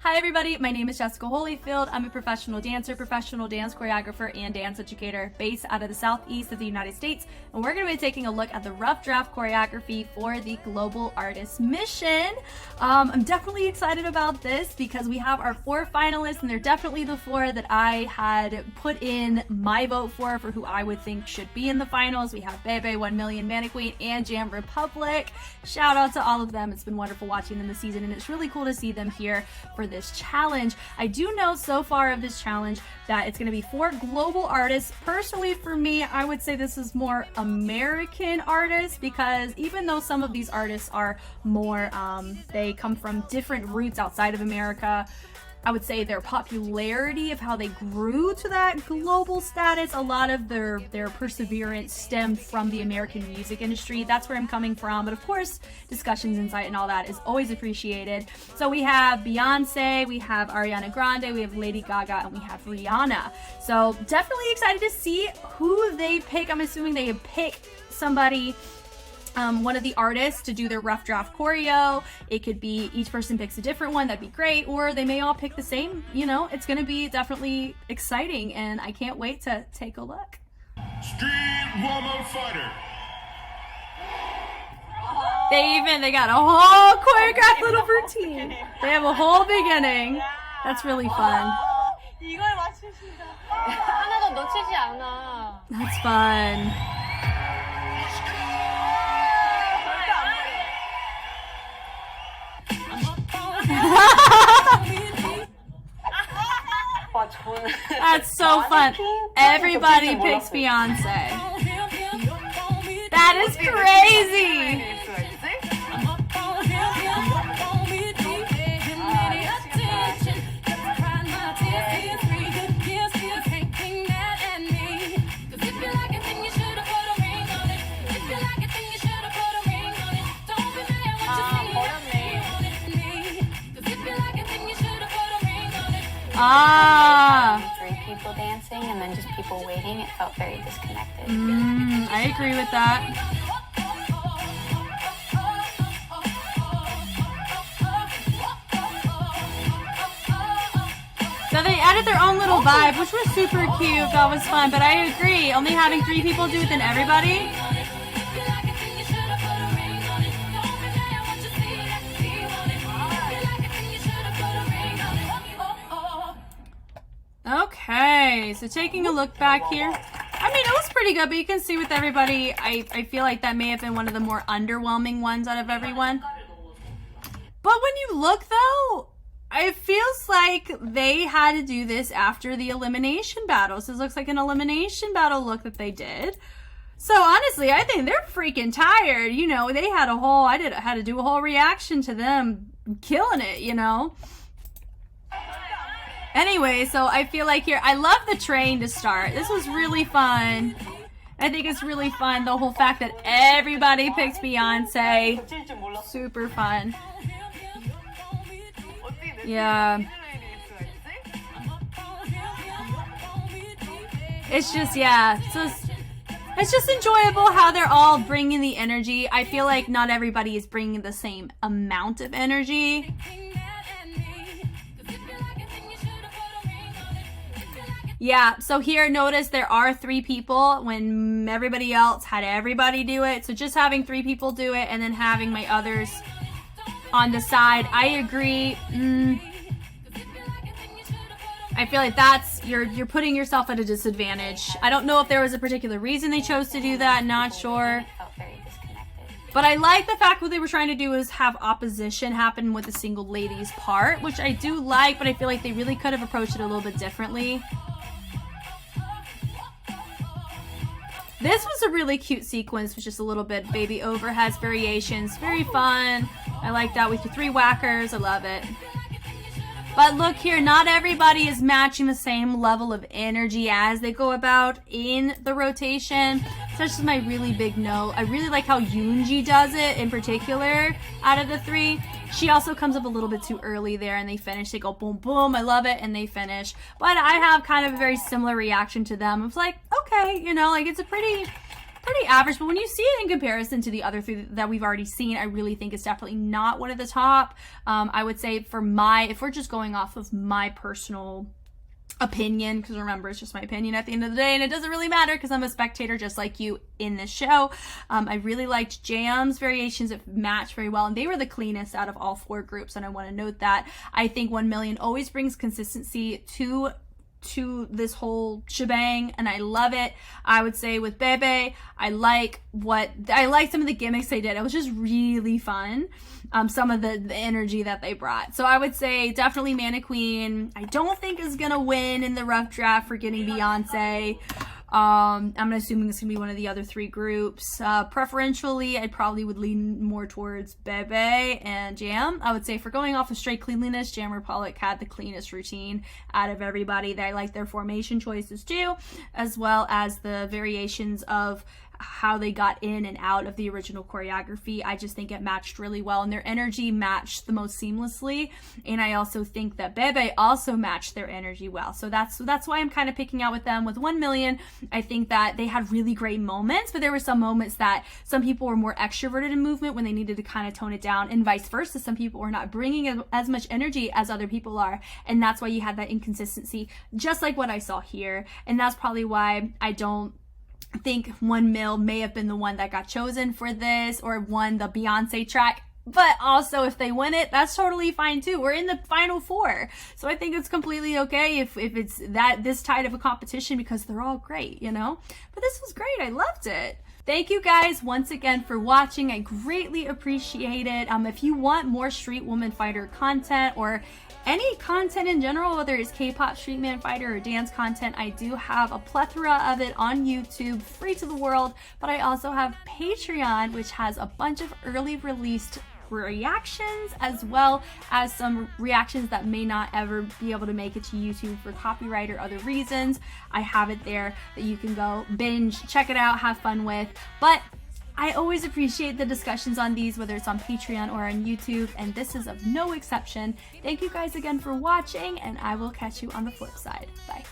Hi everybody, my name is Jessica Holyfield. I'm a professional dancer, professional dance choreographer, and dance educator based out of the southeast of the United States. And we're going to be taking a look at the rough draft choreography for the Global Artist Mission. I'm definitely excited about this because we have our 4 finalists, and they're definitely the 4 that I had put in my vote for who I would think should be in the finals. We have Bebe, 1 Million, Mannequeen, and Jam Republic. Shout out to all of them. It's been wonderful watching them this season, and it's really cool to see them here for this challenge. I do know so far of this challenge that it's going to be 4 global artists. Personally, for me, I would say this is more American artists, because even though some of these artists are more, they come from different roots outside of America, I would say their popularity of how they grew to that global status, a lot of their perseverance stemmed from the American music industry. That's where I'm coming from. But of course, discussions, insight, and all that is always appreciated. So we have Beyonce, we have Ariana Grande, we have Lady Gaga, and we have Rihanna. So definitely excited to see who they pick. I'm assuming they pick somebody, one of the artists, to do their rough draft choreo. It could be each person picks a different one, that'd be great, or they may all pick the same. You know, it's gonna be definitely exciting, and I can't wait to take a look. Street Woman Fighter. They got a whole choreographed little routine. They have a whole beginning. That's really fun. 이걸 맞추신다. 하나도 놓치지 않아. That's fun. That's so fun. Everybody picks Beyonce. That is crazy. Ah. 3 people dancing and then just people waiting. It felt very disconnected. I agree with that. So they added their own little vibe, which was super cute. That was fun. But I agree, only having 3 people do it than everybody. Okay, so taking a look back here. I mean, it was pretty good, but you can see with everybody, I feel like that may have been one of the more underwhelming ones out of everyone. But when you look, though, it feels like they had to do this after the elimination battle. So this looks like an elimination battle look that they did. So honestly, I think they're freaking tired. You know, they had a whole, I had to do a whole reaction to them killing it, you know. Anyway, so I feel like here, I love the train to start. This was really fun. I think it's really fun, the whole fact that everybody picks Beyonce. Super fun. Yeah. It's just, yeah. It's just enjoyable how they're all bringing the energy. I feel like not everybody is bringing the same amount of energy. Yeah, so here, notice there are 3 people when everybody else had everybody do it. So just having 3 people do it and then having my others on the side, I agree. I feel like that's, you're putting yourself at a disadvantage. I don't know if there was a particular reason they chose to do that, not sure. But I like the fact what they were trying to do is have opposition happen with a single lady's part, which I do like, but I feel like they really could have approached it a little bit differently. This was a really cute sequence with just a little bit baby overheads, variations. Very fun. I like that with your 3 whackers. I love it. But look here, not everybody is matching the same level of energy as they go about in the rotation. So that's just my really big note. I really like how Yoonji does it in particular out of the 3. She also comes up a little bit too early there, and they finish. They go boom, boom. I love it, and they finish. But I have kind of a very similar reaction to them. It's like, okay, you know, like it's a pretty pretty average, but when you see it in comparison to the other three that we've already seen, I really think it's definitely not one of the top. I would say if we're just going off of my personal opinion, because remember, it's just my opinion at the end of the day, and it doesn't really matter because I'm a spectator just like you in this show. I really liked Jam's variations. It matched very well, and they were the cleanest out of all 4 groups, and I want to note that. I think 1 Million always brings consistency to this whole shebang, and I love it. I would say with Bebe, I like some of the gimmicks they did. It was just really fun. Some of the energy that they brought. So I would say definitely Mannequeen. I don't think is gonna win in the rough draft for getting Beyonce. I'm assuming it's gonna be one of the other 3 groups. Preferentially, I probably would lean more towards Bebe and Jam. I would say for going off of straight cleanliness, Jam or Pollock had the cleanest routine out of everybody. I like their formation choices too, as well as the variations of how they got in and out of the original choreography. I just think it matched really well, and their energy matched the most seamlessly. And I also think that Bebe also matched their energy well. So that's why I'm kind of picking out with them. With 1 Million, I think that they had really great moments, but there were some moments that some people were more extroverted in movement when they needed to kind of tone it down, and vice versa. Some people were not bringing as much energy as other people are, and that's why you had that inconsistency, just like what I saw here. And that's probably why I don't think 1 Mil may have been the one that got chosen for this or won the Beyonce track. But also, if they win it, that's totally fine too. We're in the final 4, so I think it's completely okay if it's this tight of a competition, because they're all great, you know. But this was great. I loved it. Thank you guys once again for watching. I greatly appreciate it. If you want more Street Woman Fighter content or any content in general, whether it's K-pop, Street Man Fighter, or dance content, I do have a plethora of it on YouTube, free to the world. But I also have Patreon, which has a bunch of early released reactions, as well as some reactions that may not ever be able to make it to YouTube for copyright or other reasons. I have it there that you can go binge, check it out, have fun with. But I always appreciate the discussions on these, whether it's on Patreon or on YouTube, and this is of no exception. Thank you guys again for watching, and I will catch you on the flip side. Bye.